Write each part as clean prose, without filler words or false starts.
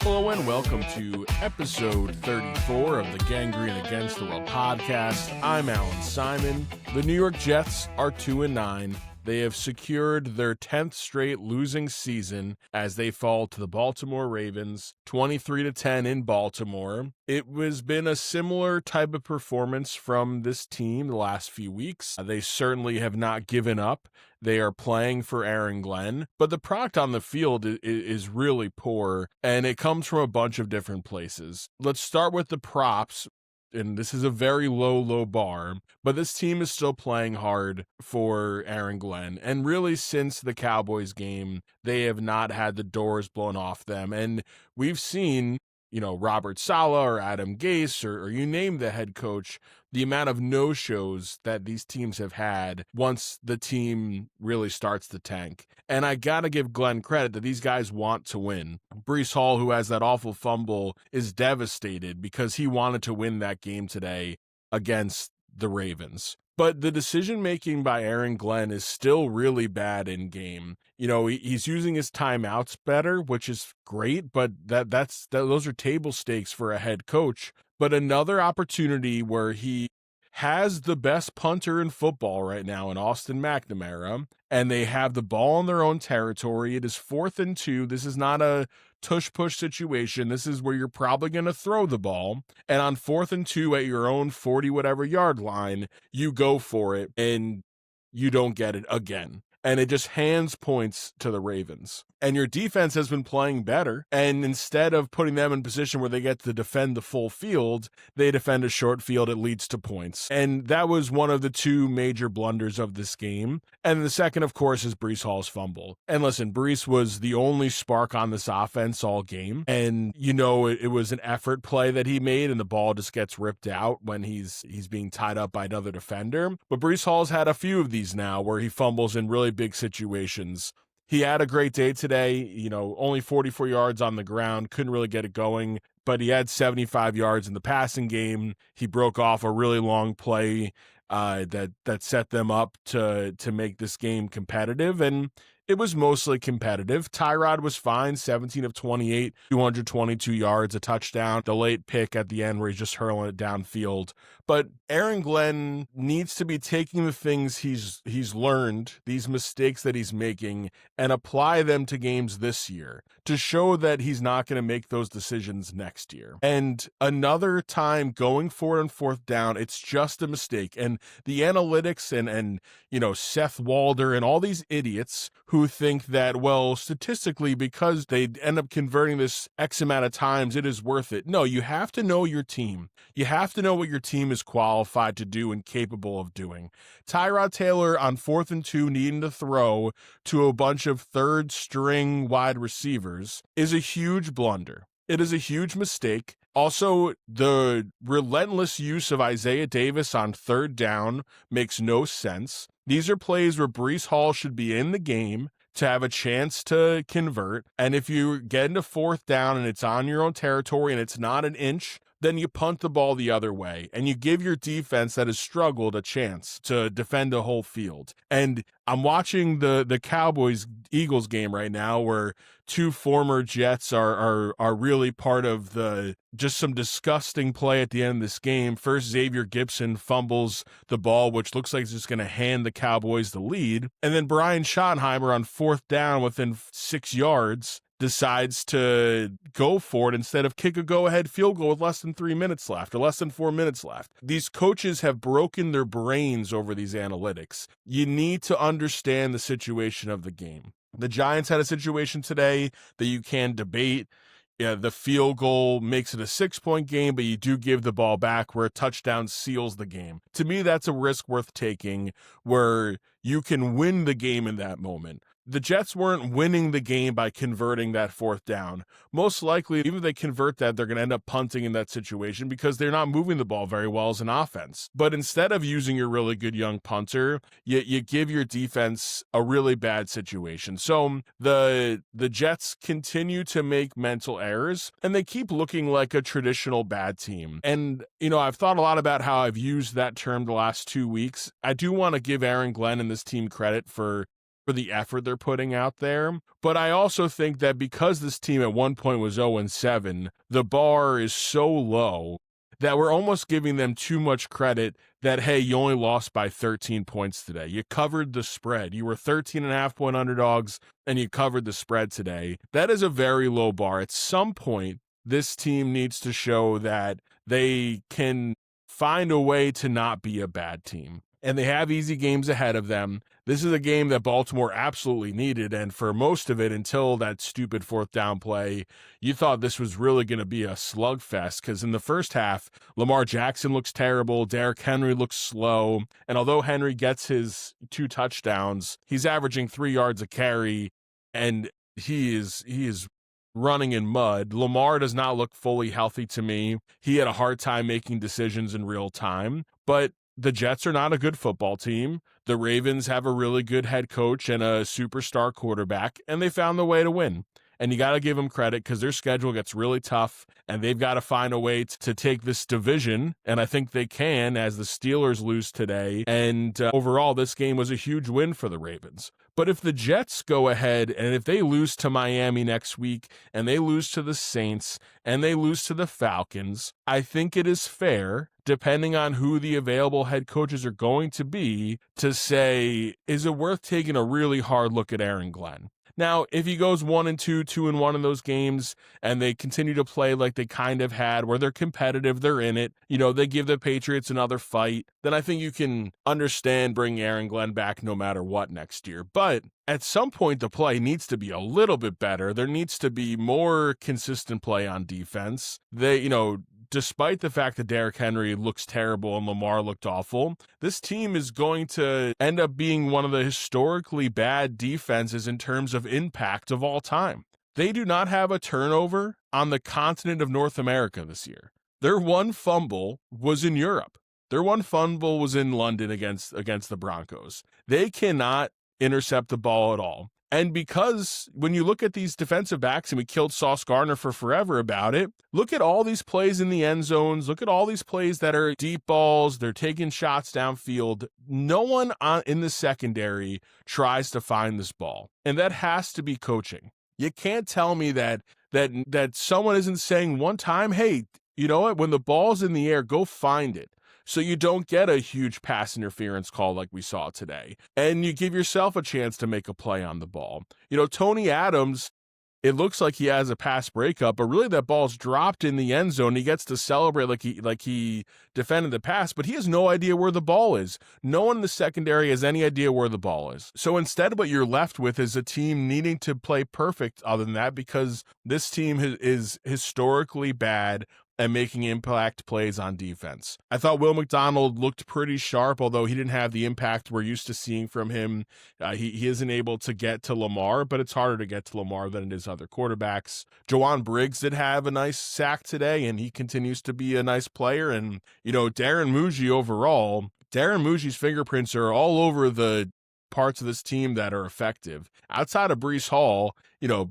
Hello and welcome to episode 34 of the Gangrene Against the World podcast. I'm Allan Simon. The New York Jets are 2-9. They have secured their 10th straight losing season as they fall to the Baltimore Ravens, 23-10 in Baltimore. It has been a similar type of performance from this team the last few weeks. They certainly have not given up. They are playing for Aaron Glenn, but the product on the field is really poor, and it comes from a bunch of different places. Let's start with the props. And this is a very low bar, but this team is still playing hard for Aaron Glenn. And really, since the Cowboys game, they have not had the doors blown off them. And we've seen, Robert Saleh or Adam Gase or you name the head coach, the amount of no-shows that these teams have had once the team really starts to tank. And I got to give Glenn credit that these guys want to win. Breece Hall, who has that awful fumble, is devastated because he wanted to win that game today against the Ravens. But the decision-making by Aaron Glenn is still really bad in game. He's using his timeouts better, which is great, but those are table stakes for a head coach. But another opportunity where he has the best punter in football right now in Austin McNamara, and they have the ball in their own territory. It is 4th and 2. This is not a tush-push situation. This is where you're probably going to throw the ball. And on 4th and 2 at your own 40-whatever yard line, you go for it, and you don't get it again. And it just hands points to the Ravens. And your defense has been playing better. And instead of putting them in a position where they get to defend the full field, they defend a short field. It leads to points. And that was one of the two major blunders of this game. And the second, of course, is Breece Hall's fumble. And listen, Breece was the only spark on this offense all game. And, it was an effort play that he made, and the ball just gets ripped out when he's being tied up by another defender. But Breece Hall's had a few of these now where he fumbles in really big situations. He had a great day today, only 44 yards on the ground, couldn't really get it going, but he had 75 yards in the passing game. He broke off a really long play that set them up to make this game competitive, and it was mostly competitive. Tyrod was fine, 17 of 28, 222 yards, a touchdown, the late pick at the end where he's just hurling it downfield. But Aaron Glenn needs to be taking the things he's learned, these mistakes that he's making, and apply them to games this year to show that he's not going to make those decisions next year. And another time going forward on 4th down, it's just a mistake. And the analytics and Seth Walder and all these idiots who think that, well, statistically, because they end up converting this X amount of times, it is worth it. No, you have to know your team. You have to know what your team is qualified to do and capable of doing. Tyrod Taylor on 4th and 2 needing to throw to a bunch of third-string wide receivers is a huge blunder. It is a huge mistake. Also, the relentless use of Isaiah Davis on 3rd down makes no sense. These are plays where Breece Hall should be in the game to have a chance to convert. And if you get into 4th down and it's on your own territory and it's not an inch, then you punt the ball the other way and you give your defense that has struggled a chance to defend a whole field. And I'm watching the Cowboys-Eagles game right now where two former Jets are really part of just some disgusting play at the end of this game. First, Xavier Gipson fumbles the ball, which looks like it's just going to hand the Cowboys the lead. And then Brian Schottenheimer on 4th down within 6 yards decides to go for it instead of kick a go-ahead field goal with less than 3 minutes left or less than 4 minutes left. These coaches have broken their brains over these analytics. You need to understand the situation of the game. The Giants had a situation today that you can debate. Yeah, the field goal makes it a 6-point game, but you do give the ball back where a touchdown seals the game. To me, that's a risk worth taking where you can win the game in that moment. The Jets weren't winning the game by converting that 4th down. Most likely, even if they convert that, they're going to end up punting in that situation because they're not moving the ball very well as an offense. But instead of using your really good young punter, you give your defense a really bad situation. So the Jets continue to make mental errors, and they keep looking like a traditional bad team. And, I've thought a lot about how I've used that term the last 2 weeks. I do want to give Aaron Glenn and this team credit for for the effort they're putting out there. But I also think that because this team at one point was 0-7, the bar is so low that we're almost giving them too much credit that, hey, you only lost by 13 points today. You covered the spread. You were 13.5-point underdogs, and you covered the spread today. That is a very low bar. At some point, this team needs to show that they can find a way to not be a bad team. And they have easy games ahead of them. This is a game that Baltimore absolutely needed, and for most of it, until that stupid fourth down play, you thought this was really going to be a slugfest, because in the first half, Lamar Jackson looks terrible, Derrick Henry looks slow, and although Henry gets his 2 touchdowns, he's averaging 3 yards a carry, and he is running in mud. Lamar does not look fully healthy to me. He had a hard time making decisions in real time, but the Jets are not a good football team. The Ravens have a really good head coach and a superstar quarterback, and they found the way to win. And you got to give them credit because their schedule gets really tough, and they've got to find a way to take this division, and I think they can as the Steelers lose today. And overall, this game was a huge win for the Ravens. But if the Jets go ahead and if they lose to Miami next week and they lose to the Saints and they lose to the Falcons, I think it is fair, depending on who the available head coaches are going to be, to say, is it worth taking a really hard look at Aaron Glenn? Now, if he goes 1-2, 2-1 in those games, and they continue to play like they kind of had, where they're competitive, they're in it, they give the Patriots another fight, then I think you can understand bringing Aaron Glenn back no matter what next year. But at some point, the play needs to be a little bit better. There needs to be more consistent play on defense. Despite the fact that Derrick Henry looks terrible and Lamar looked awful, this team is going to end up being one of the historically bad defenses in terms of impact of all time. They do not have a turnover on the continent of North America this year. Their one fumble was in Europe. Their one fumble was in London against the Broncos. They cannot intercept the ball at all. And because when you look at these defensive backs, and we killed Sauce Gardner for forever about it, look at all these plays in the end zones. Look at all these plays that are deep balls. They're taking shots downfield. No one in the secondary tries to find this ball. And that has to be coaching. You can't tell me that someone isn't saying one time, hey, you know what? When the ball's in the air, go find it, so you don't get a huge pass interference call like we saw today. And you give yourself a chance to make a play on the ball. Tony Adams, it looks like he has a pass breakup, but really that ball's dropped in the end zone. He gets to celebrate like he defended the pass, but he has no idea where the ball is. No one in the secondary has any idea where the ball is. So instead, what you're left with is a team needing to play perfect other than that, because this team is historically bad and making impact plays on defense. I thought Will McDonald looked pretty sharp, although he didn't have the impact we're used to seeing from him. He isn't able to get to Lamar, but it's harder to get to Lamar than it is other quarterbacks. Jawan Briggs did have a nice sack today, and he continues to be a nice player. And, Darren Muji's fingerprints are all over the parts of this team that are effective. Outside of Breece Hall,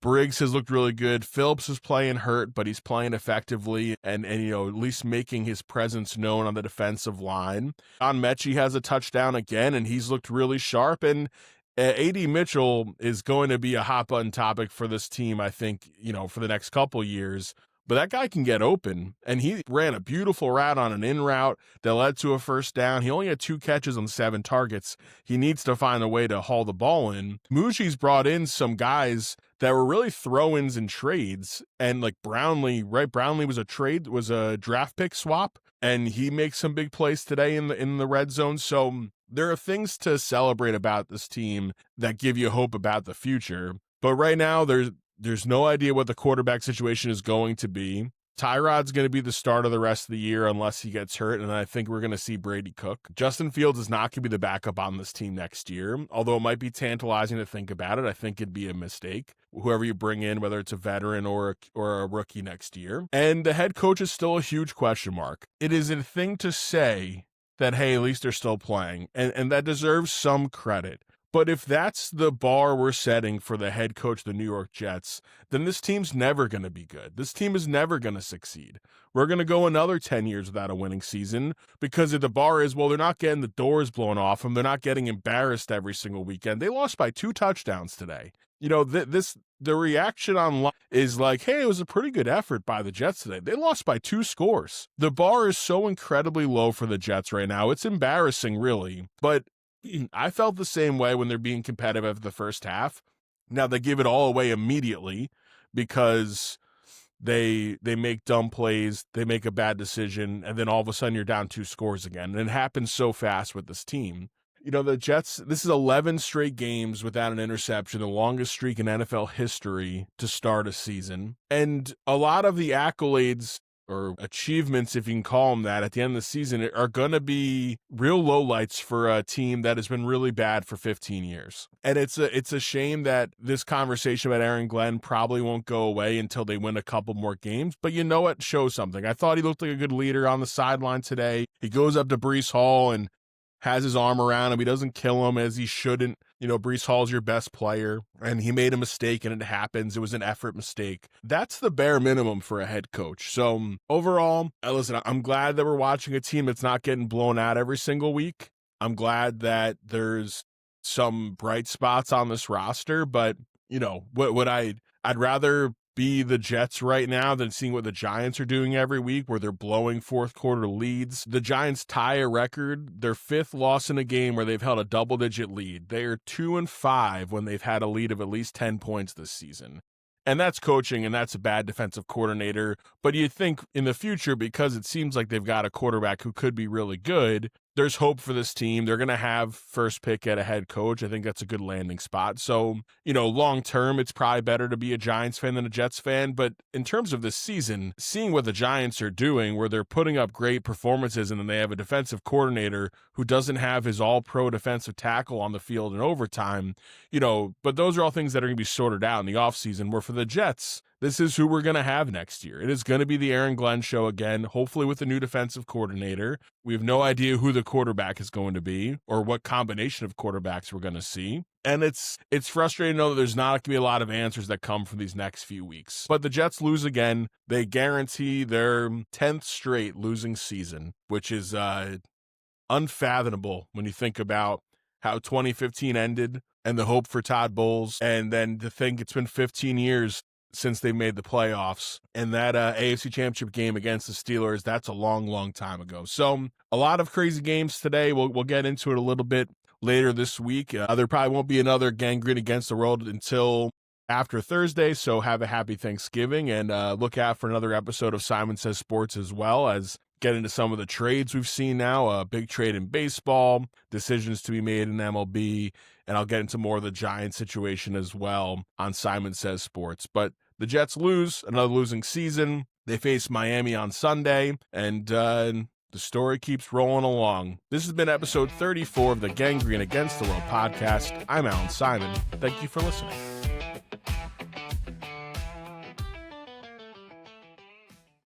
Briggs has looked really good. Phillips is playing hurt, but he's playing effectively and at least making his presence known on the defensive line. John Mechie has a touchdown again, and he's looked really sharp. And A.D. Mitchell is going to be a hot button topic for this team, I think, for the next couple years. But that guy can get open, and he ran a beautiful route on an in route that led to a first down. He only had 2 catches on 7 targets. He needs to find a way to haul the ball in. Muji's brought in some guys that were really throw-ins and trades, and like Brownlee, right? Brownlee was a draft pick swap, and he makes some big plays today in the red zone. So there are things to celebrate about this team that give you hope about the future. But right now, there's no idea what the quarterback situation is going to be. Tyrod's going to be the start of the rest of the year unless he gets hurt, and I think we're going to see Brady Cook. Justin Fields is not going to be the backup on this team next year, although it might be tantalizing to think about it. I think it'd be a mistake, whoever you bring in, whether it's a veteran or a rookie next year. And the head coach is still a huge question mark. It is a thing to say that, hey, at least they're still playing, and that deserves some credit. But if that's the bar we're setting for the head coach of the New York Jets, then this team's never going to be good. This team is never going to succeed. We're going to go another 10 years without a winning season because if the bar is, well, they're not getting the doors blown off them. They're not getting embarrassed every single weekend. They lost by 2 touchdowns today. You know, the reaction online is like, hey, it was a pretty good effort by the Jets today. They lost by 2 scores. The bar is so incredibly low for the Jets right now. It's embarrassing, really. But I felt the same way when they're being competitive after the first half. Now they give it all away immediately because they make dumb plays, they make a bad decision, and then all of a sudden you're down 2 scores again. And it happens so fast with this team. You know, the Jets, this is 11 straight games without an interception, the longest streak in NFL history to start a season. And a lot of the accolades or achievements, if you can call them that, at the end of the season are going to be real lowlights for a team that has been really bad for 15 years. And it's a shame that this conversation about Aaron Glenn probably won't go away until they win a couple more games. But you know what? Shows something. I thought he looked like a good leader on the sideline today. He goes up to Breece Hall and has his arm around him. He doesn't kill him as he shouldn't. You know, Breece Hall's your best player, and he made a mistake, and it happens. It was an effort mistake. That's the bare minimum for a head coach. So overall, listen, I'm glad that we're watching a team that's not getting blown out every single week. I'm glad that there's some bright spots on this roster, but, you know, I'd rather be the Jets right now than seeing what the Giants are doing every week where they're blowing fourth quarter leads. The Giants tie a record, their 5th loss in a game where they've held a double-digit lead. They are 2-5 when they've had a lead of at least 10 points this season. And that's coaching, and that's a bad defensive coordinator. But you think in the future, because it seems like they've got a quarterback who could be really good, there's hope for this team. They're going to have first pick at a head coach. I think that's a good landing spot. So, you know, long term, it's probably better to be a Giants fan than a Jets fan. But in terms of this season, seeing what the Giants are doing, where they're putting up great performances and then they have a defensive coordinator who doesn't have his all-pro defensive tackle on the field in overtime, you know, but those are all things that are going to be sorted out in the offseason, where for the Jets, this is who we're going to have next year. It is going to be the Aaron Glenn show again, hopefully with a new defensive coordinator. We have no idea who the quarterback is going to be or what combination of quarterbacks we're going to see. And it's frustrating to know that there's not going to be a lot of answers that come from these next few weeks. But the Jets lose again. They guarantee their 10th straight losing season, which is unfathomable when you think about how 2015 ended and the hope for Todd Bowles. And then to think it's been 15 years since they made the playoffs, and that AFC Championship game against the Steelers, that's a long, long time ago. So a lot of crazy games today. We'll get into it a little bit later this week. There probably won't be another Gangrene Against the World until after Thursday, so have a happy Thanksgiving, and look out for another episode of Simon Says Sports, as well as get into some of the trades we've seen now, a big trade in baseball, decisions to be made in MLB, and I'll get into more of the Giants situation as well on Simon Says Sports. But the Jets lose, another losing season. They face Miami on Sunday, and the story keeps rolling along. This has been episode 34 of the Gangrene Against the World podcast. I'm Allan Simon. Thank you for listening.